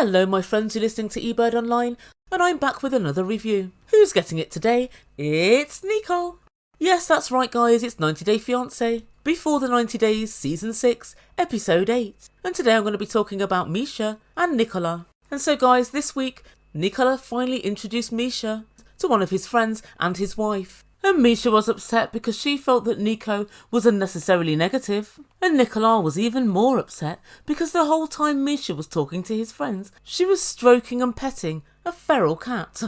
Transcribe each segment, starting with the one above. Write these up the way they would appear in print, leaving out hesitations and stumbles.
Hello my friends, you're listening to Ebird Online, and I'm back with another review. Who's getting it today? It's Nico! Yes, that's right guys, it's 90 Day Fiance, Before the 90 Days, Season 6, Episode 8. And today I'm going to be talking about Meisha and Nicola. And so guys, this week, Nicola finally introduced Meisha to one of his friends and his wife. And Meisha was upset because she felt that Nico was unnecessarily negative. And Nicola was even more upset because the whole time Meisha was talking to his friends, she was stroking and petting a feral cat.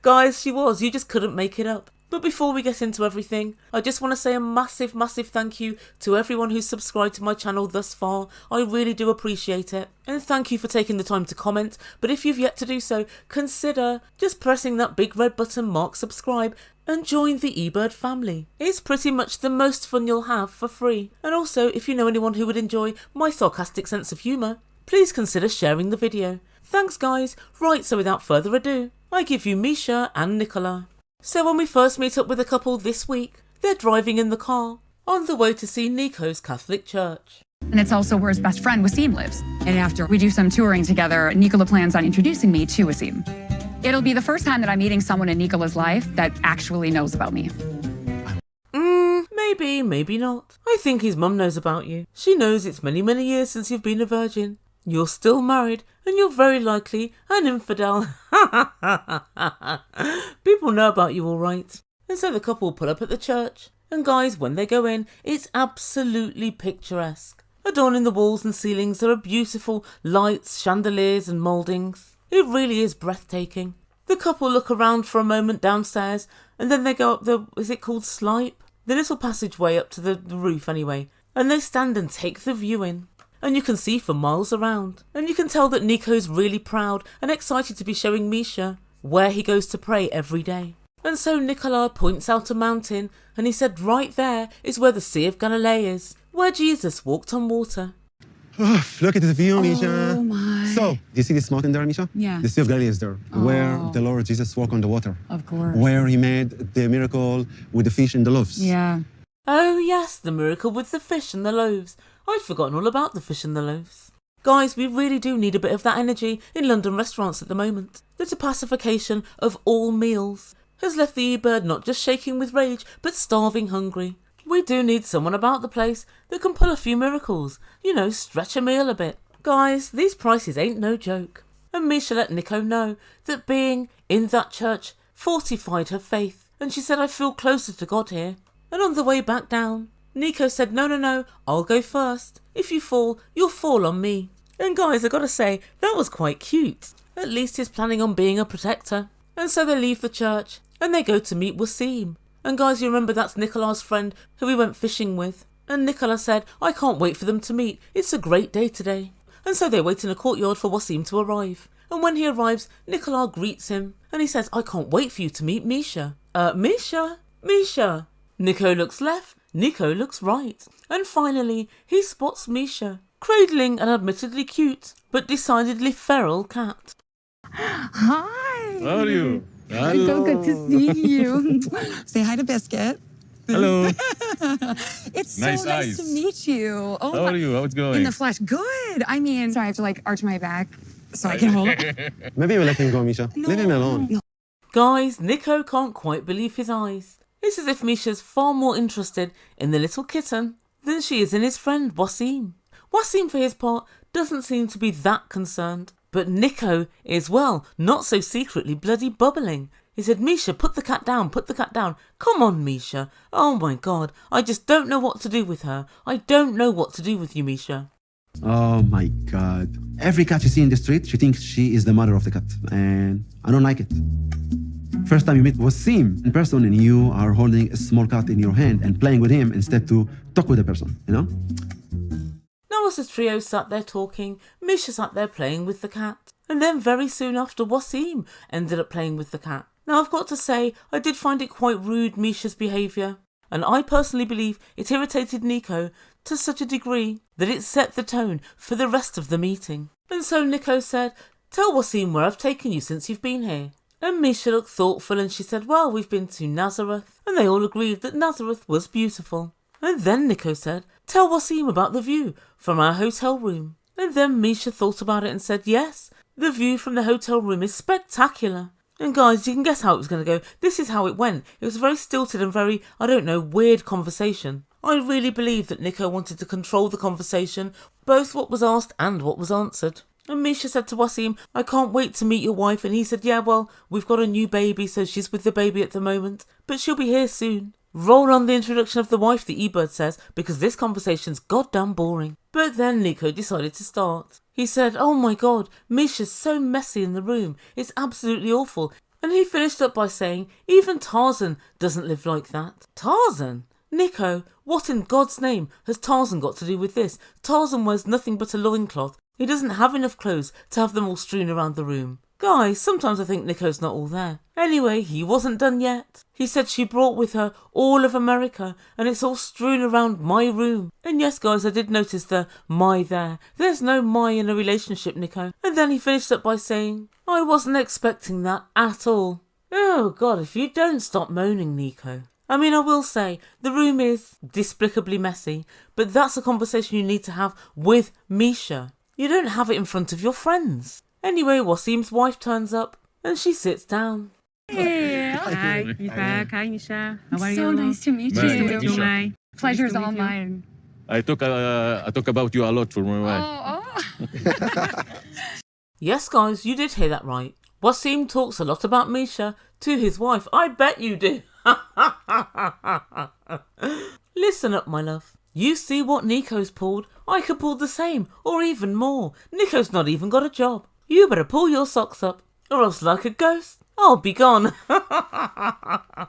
Guys, she was. You just couldn't make it up. But before we get into everything, I just want to say a massive thank you to everyone who's subscribed to my channel thus far. I really do appreciate it. And thank you for taking the time to comment. But if you've yet to do so, consider just pressing that big red button marked subscribe and join the Ebird family. It's pretty much the most fun you'll have for free. And also, if you know anyone who would enjoy my sarcastic sense of humour, please consider sharing the video. Thanks guys. Right, so without further ado, I give you Meisha and Nicola. So when we first meet up with the couple this week, they're driving in the car on the way to see Nico's Catholic church. And it's also where his best friend Wasim lives. And after we do some touring together, Nicola plans on introducing me to Wasim. It'll be the first time that I'm meeting someone in Nicola's life that actually knows about me. Maybe, maybe not. I think his mum knows about you. She knows it's many years since you've been a virgin. You're still married, and you're very likely an infidel. People know about you all right. And so the couple pull up at the church. And guys, when they go in, it's absolutely picturesque. Adorning the walls and ceilings, there are beautiful lights, chandeliers and mouldings. It really is breathtaking. The couple look around for a moment downstairs, and then they go up the, is it called slipe? The little passageway up to the roof anyway. And they stand and take the view in. And you can see for miles around. And you can tell that Nico's really proud and excited to be showing Meisha where he goes to pray every day. And so Nicola points out a mountain, and he said right there is where the Sea of Galilee is, where Jesus walked on water. Oh, look at the view, Misha. Oh my. So, do you see this mountain there, Misha? Yeah. The Sea of Galilee is there, where the Lord Jesus walked on the water. Of course. Where he made the miracle with the fish and the loaves. Yeah. Oh yes, the miracle with the fish and the loaves. I'd forgotten all about the fish and the loaves. Guys, we really do need a bit of that energy in London restaurants at the moment. The depacification of all meals has left the Ebird not just shaking with rage, but starving hungry. We do need someone about the place that can pull a few miracles. You know, stretch a meal a bit. Guys, these prices ain't no joke. And Meisha let Nico know that being in that church fortified her faith. And she said, I feel closer to God here. And on the way back down, Nico said, no, I'll go first. If you fall, you'll fall on me. And guys, I gotta say, that was quite cute. At least he's planning on being a protector. And so they leave the church, and they go to meet Wasim. And guys, you remember that's Nicola's friend who we went fishing with. And Nicola said, I can't wait for them to meet. It's a great day today. And so they wait in a courtyard for Wasim to arrive. And when he arrives, Nicola greets him. And he says, I can't wait for you to meet Meisha. Meisha. Nico looks left, Nico looks right, and finally he spots Meisha, cradling an admittedly cute, but decidedly feral cat. Hi. How are you? So good to see you. Say hi to Biscuit. Hello. It's so Nice nice to eyes. meet you. Oh, How are you? How it's going? in the flesh. Good. I mean, sorry, I have to like arch my back so I can hold it. Maybe we'll let him go, Misha. Leave him alone. No. Guys, Nico can't quite believe his eyes. It's as if Meisha's far more interested in the little kitten than she is in his friend Wasim. Wasim, for his part, doesn't seem to be that concerned. But Nico is, well, not so secretly bloody bubbling. He said, Meisha, put the cat down. Come on, Meisha. Oh my God, I just don't know what to do with her. I don't know what to do with you, Meisha. Oh my God. Every cat you see in the street, she thinks she is the mother of the cat. And I don't like it. First time you meet Wasim in person and you are holding a small cat in your hand and playing with him instead to talk with the person, you know? Now as the trio sat there talking, Misha sat there playing with the cat. And then very soon after, Wasim ended up playing with the cat. Now I've got to say, I did find it quite rude, Misha's behaviour. And I personally believe it irritated Nico to such a degree that it set the tone for the rest of the meeting. And so Nico said, tell Wasim where I've taken you since you've been here. And Meisha looked thoughtful and she said, well, we've been to Nazareth. And they all agreed that Nazareth was beautiful. And then Nico said, tell Wasim about the view from our hotel room. And then Misha thought about it and said, yes, the view from the hotel room is spectacular. And guys, you can guess how it was going to go. This is how it went. It was a very stilted and very, weird conversation. I really believe that Nico wanted to control the conversation, both what was asked and what was answered. And Misha said to Wasim, I can't wait to meet your wife. And he said, yeah, well, we've got a new baby, so she's with the baby at the moment, but she'll be here soon. Roll on the introduction of the wife, the Ebird says, because this conversation's goddamn boring. But then Nico decided to start. He said, oh my god, Misha's so messy in the room. It's absolutely awful. And he finished up by saying, even Tarzan doesn't live like that. Tarzan? Nico, what in God's name has Tarzan got to do with this? Tarzan wears nothing but a loincloth. He doesn't have enough clothes to have them all strewn around the room. Guys, sometimes I think Nico's not all there. Anyway, he wasn't done yet. He said she brought with her all of America and it's all strewn around my room. And yes, guys, I did notice the my there. There's no my in a relationship, Nico. And then he finished up by saying, I wasn't expecting that at all. Oh God, if you don't stop moaning, Nico. I mean, I will say, the room is despicably messy, but that's a conversation you need to have with Misha. You don't have it in front of your friends. Anyway, Wasim's wife turns up and she sits down. Hey, hi, Misha. Hi, Misha. How are you? So nice to meet Nice to you. meet you. Hi. Pleasure's Nice to all meet you. mine. I talk about you a lot for my wife. Oh. Yes, guys, you did hear that right. Wasim talks a lot about Misha to his wife. I bet you do. Listen up, my love. You see what Nico's pulled? I could pull the same, or even more. Nico's not even got a job. You better pull your socks up, or else like a ghost, I'll be gone. I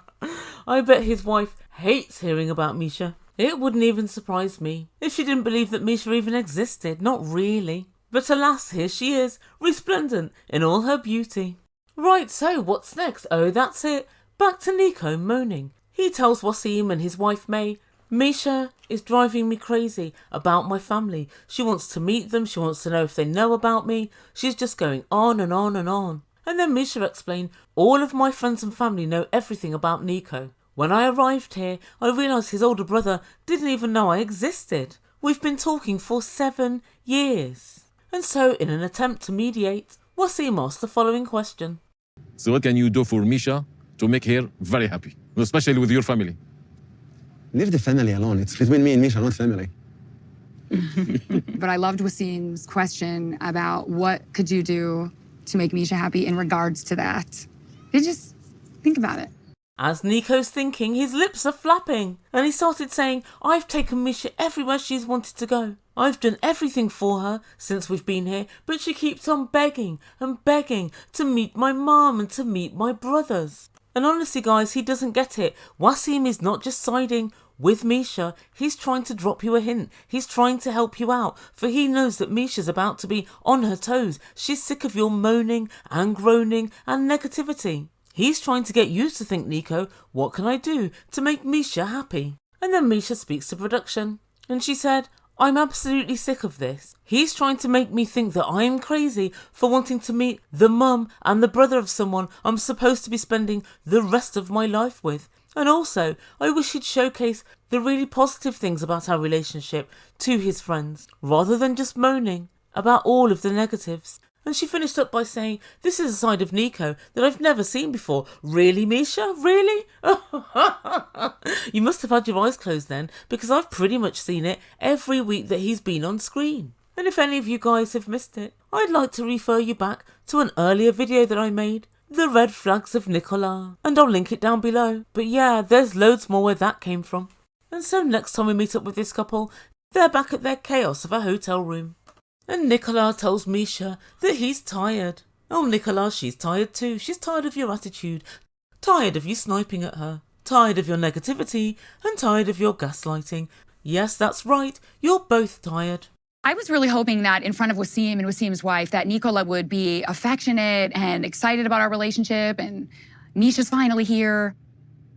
bet his wife hates hearing about Misha. It wouldn't even surprise me if she didn't believe that Misha even existed. Not really. But alas, here she is, resplendent in all her beauty. Right, so what's next? Oh, that's it. Back to Nico moaning. He tells Wasim and his wife May, Misha is driving me crazy about my family. She wants to meet them. She wants to know if they know about me. She's just going on and on and on. And then Misha explained, all of my friends and family know everything about Nico. When I arrived here, I realised his older brother didn't even know I existed. We've been talking for 7 years. And so, in an attempt to mediate, Wasim asked the following question. So what can you do for Misha to make her very happy, especially with your family? Leave the family alone. It's between me and Misha, not family. But I loved Wasim's question about what could you do to make Misha happy in regards to that. You just think about it. As Nico's thinking, his lips are flapping, and he started saying, I've taken Misha everywhere she's wanted to go. I've done everything for her since we've been here, but she keeps on begging and begging to meet my mum and to meet my brothers. And honestly, guys, he doesn't get it. Wasim is not just siding with Misha. He's trying to drop you a hint. He's trying to help you out, for he knows that Misha's about to be on her toes. She's sick of your moaning and groaning and negativity. He's trying to get you to think, Nico, what can I do to make Misha happy? And then Misha speaks to production, and she said, I'm absolutely sick of this. He's trying to make me think that I'm crazy for wanting to meet the mum and the brother of someone I'm supposed to be spending the rest of my life with. And also, I wish he'd showcase the really positive things about our relationship to his friends, rather than just moaning about all of the negatives. And she finished up by saying, this is a side of Nico that I've never seen before. Really, Misha? Really? You must have had your eyes closed then, because I've pretty much seen it every week that he's been on screen. And if any of you guys have missed it, I'd like to refer you back to an earlier video that I made, The Red Flags of Nicola, and I'll link it down below. But yeah, there's loads more where that came from. And so next time we meet up with this couple, they're back at their chaos of a hotel room. And Nicola tells Misha that he's tired. Oh, Nicola, she's tired too. She's tired of your attitude, tired of you sniping at her, tired of your negativity, and tired of your gaslighting. Yes, that's right, you're both tired. I was really hoping that in front of Wasim and Wasim's wife, that Nicola would be affectionate and excited about our relationship and Misha's finally here.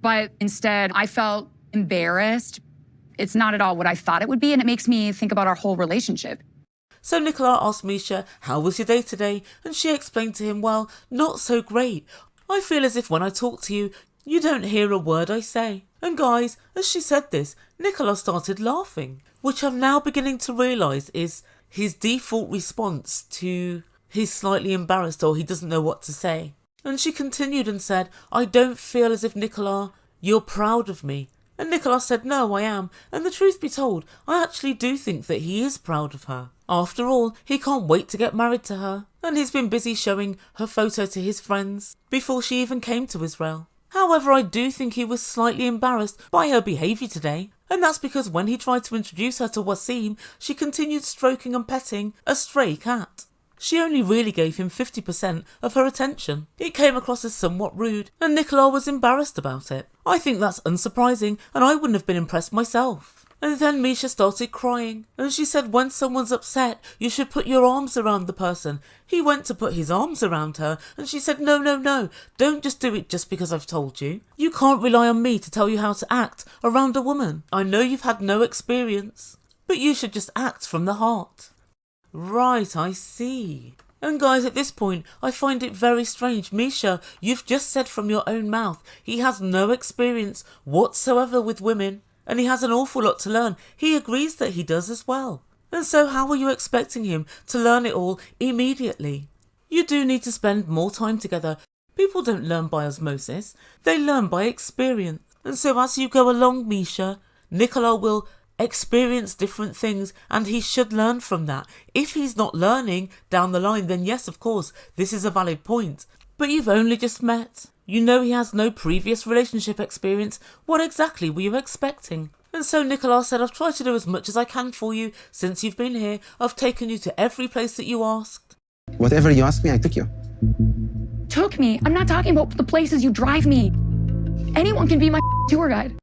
But instead, I felt embarrassed. It's not at all what I thought it would be, and it makes me think about our whole relationship. So Nicola asked Misha, how was your day today? And she explained to him, well, not so great. I feel as if when I talk to you, you don't hear a word I say. And guys, as she said this, Nicola started laughing, which I'm now beginning to realise is his default response to he's slightly embarrassed or he doesn't know what to say. And she continued and said, I don't feel as if, Nicolas, you're proud of me. And Nicolas said, no, I am. And the truth be told, I actually do think that he is proud of her. After all, he can't wait to get married to her. And he's been busy showing her photo to his friends before she even came to Israel. However, I do think he was slightly embarrassed by her behaviour today. And that's because when he tried to introduce her to Wasim, she continued stroking and petting a stray cat. She only really gave him 50% of her attention. It came across as somewhat rude, and Nicolas was embarrassed about it. I think that's unsurprising, and I wouldn't have been impressed myself. And then Misha started crying, and she said when someone's upset, you should put your arms around the person. He went to put his arms around her, and she said, no, don't just do it just because I've told you. You can't rely on me to tell you how to act around a woman. I know you've had no experience, but you should just act from the heart. Right, I see. And guys, at this point, I find it very strange. Misha, you've just said from your own mouth, he has no experience whatsoever with women, and he has an awful lot to learn. He agrees that he does as well. And so how are you expecting him to learn it all immediately? You do need to spend more time together. People don't learn by osmosis, they learn by experience. And so as you go along, Misha, Nicolas will experience different things and he should learn from that. If he's not learning down the line, then yes, of course, this is a valid point. But you've only just met. You know he has no previous relationship experience. What exactly were you expecting? And so Nicolas said, I've tried to do as much as I can for you since you've been here. I've taken you to every place that you asked. Whatever you asked me, I took you. Took me? I'm not talking about the places you drive me. Anyone can be my tour guide.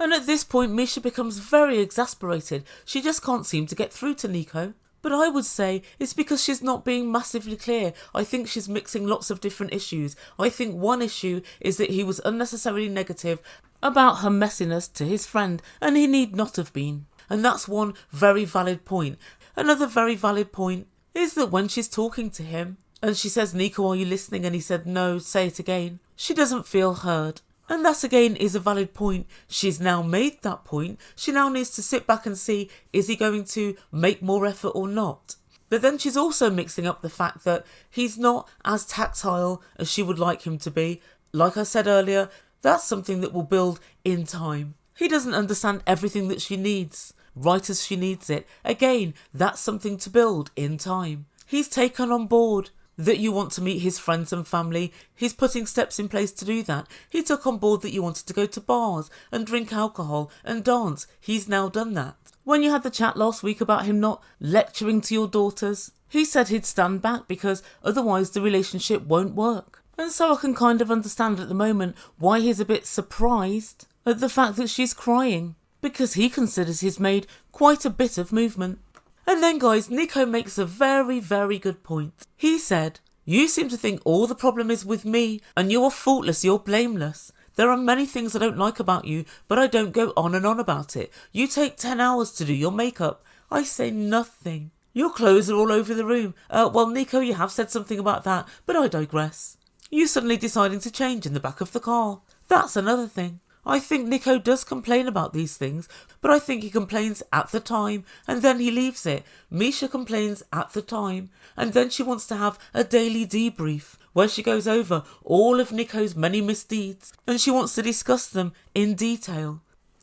And at this point, Misha becomes very exasperated. She just can't seem to get through to Nico. But I would say it's because she's not being massively clear. I think she's mixing lots of different issues. I think one issue is that he was unnecessarily negative about her messiness to his friend, and he need not have been. And that's one very valid point. Another very valid point is that when she's talking to him, and she says, Nico, are you listening? And he said, no, say it again. She doesn't feel heard. And that again is a valid point. She's now made that point. She now needs to sit back and see, is he going to make more effort or not? But then she's also mixing up the fact that he's not as tactile as she would like him to be. Like I said earlier, that's something that will build in time. He doesn't understand everything that she needs, right as she needs it. Again, that's something to build in time. He's taken on board that you want to meet his friends and family. He's putting steps in place to do that. He took on board that you wanted to go to bars and drink alcohol and dance. He's now done that. When you had the chat last week about him not lecturing to your daughters, he said he'd stand back because otherwise the relationship won't work. And so I can kind of understand at the moment why he's a bit surprised at the fact that she's crying, because he considers he's made quite a bit of movement. And then guys, Nico makes a very, very good point. He said, you seem to think all the problem is with me and you are faultless, you're blameless. There are many things I don't like about you, but I don't go on and on about it. You take 10 hours to do your makeup. I say nothing. Your clothes are all over the room. Well, Nico, you have said something about that, but I digress. You suddenly deciding to change in the back of the car. That's another thing. I think Nico does complain about these things, but I think he complains at the time and then he leaves it. Misha complains at the time and then she wants to have a daily debrief where she goes over all of Nico's many misdeeds and she wants to discuss them in detail.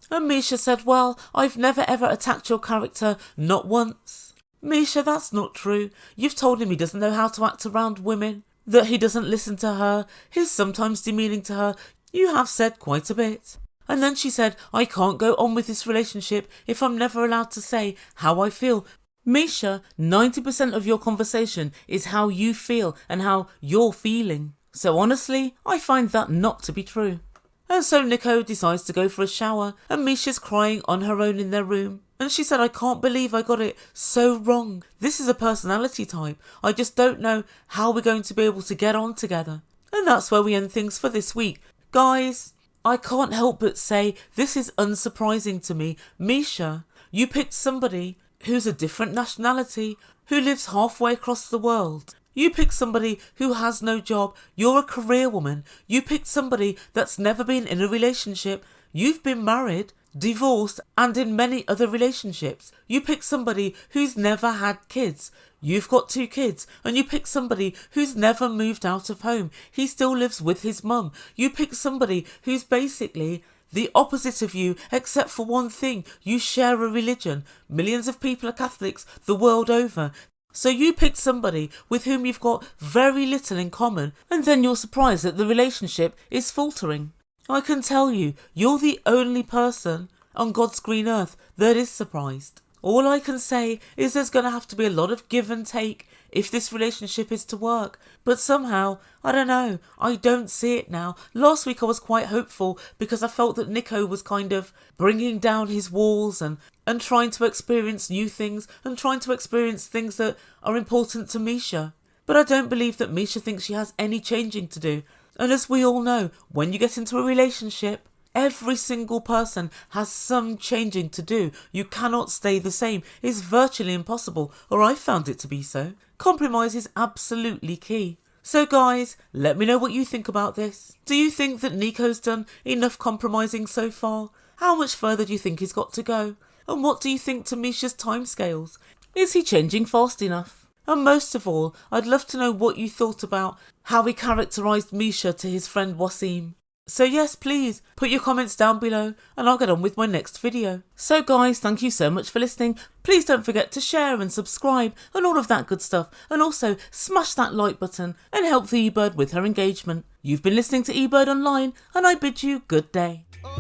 And Misha said, well, I've never ever attacked your character, not once. Misha, that's not true. You've told him he doesn't know how to act around women, that he doesn't listen to her, he's sometimes demeaning to her. You have said quite a bit. And then she said, I can't go on with this relationship if I'm never allowed to say how I feel. Misha, 90% of your conversation is how you feel and how you're feeling. So honestly, I find that not to be true. And so Nico decides to go for a shower and Misha's crying on her own in their room. And she said, I can't believe I got it so wrong. This is a personality type. I just don't know how we're going to be able to get on together. And that's where we end things for this week. Guys, I can't help but say this is unsurprising to me. Misha, you picked somebody who's a different nationality, who lives halfway across the world. You picked somebody who has no job. You're a career woman. You picked somebody that's never been in a relationship. You've been married. divorce, and in many other relationships. You pick somebody who's never had kids. You've got 2 kids, and you pick somebody who's never moved out of home. He still lives with his mum. You pick somebody who's basically the opposite of you, except for one thing: you share a religion. Millions of people are Catholics the world over. So you pick somebody with whom you've got very little in common, and then you're surprised that the relationship is faltering. I can tell you, you're the only person on God's green earth that is surprised. All I can say is there's going to have to be a lot of give and take if this relationship is to work. But somehow, I don't know, I don't see it now. Last week I was quite hopeful because I felt that Nico was kind of bringing down his walls and trying to experience new things and trying to experience things that are important to Misha. But I don't believe that Misha thinks she has any changing to do. And as we all know, when you get into a relationship, every single person has some changing to do. You cannot stay the same. It's virtually impossible, or I found it to be so. Compromise is absolutely key. So guys, let me know what you think about this. Do you think that Nico's done enough compromising so far? How much further do you think he's got to go? And what do you think to Misha's timescales? Is he changing fast enough? And most of all, I'd love to know what you thought about how he characterised Misha to his friend Wasim. So yes, please, put your comments down below and I'll get on with my next video. So guys, thank you so much for listening. Please don't forget to share and subscribe and all of that good stuff. And also smash that like button and help the Ebird with her engagement. You've been listening to Ebird Online and I bid you good day. Well,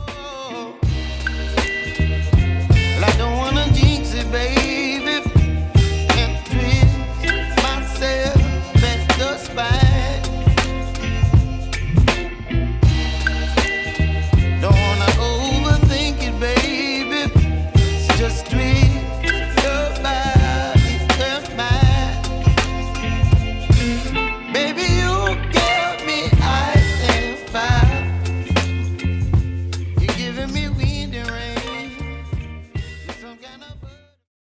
I don't wanna jinx it, baby, and twist myself at the spine. Don't wanna overthink it, baby. It's just twist.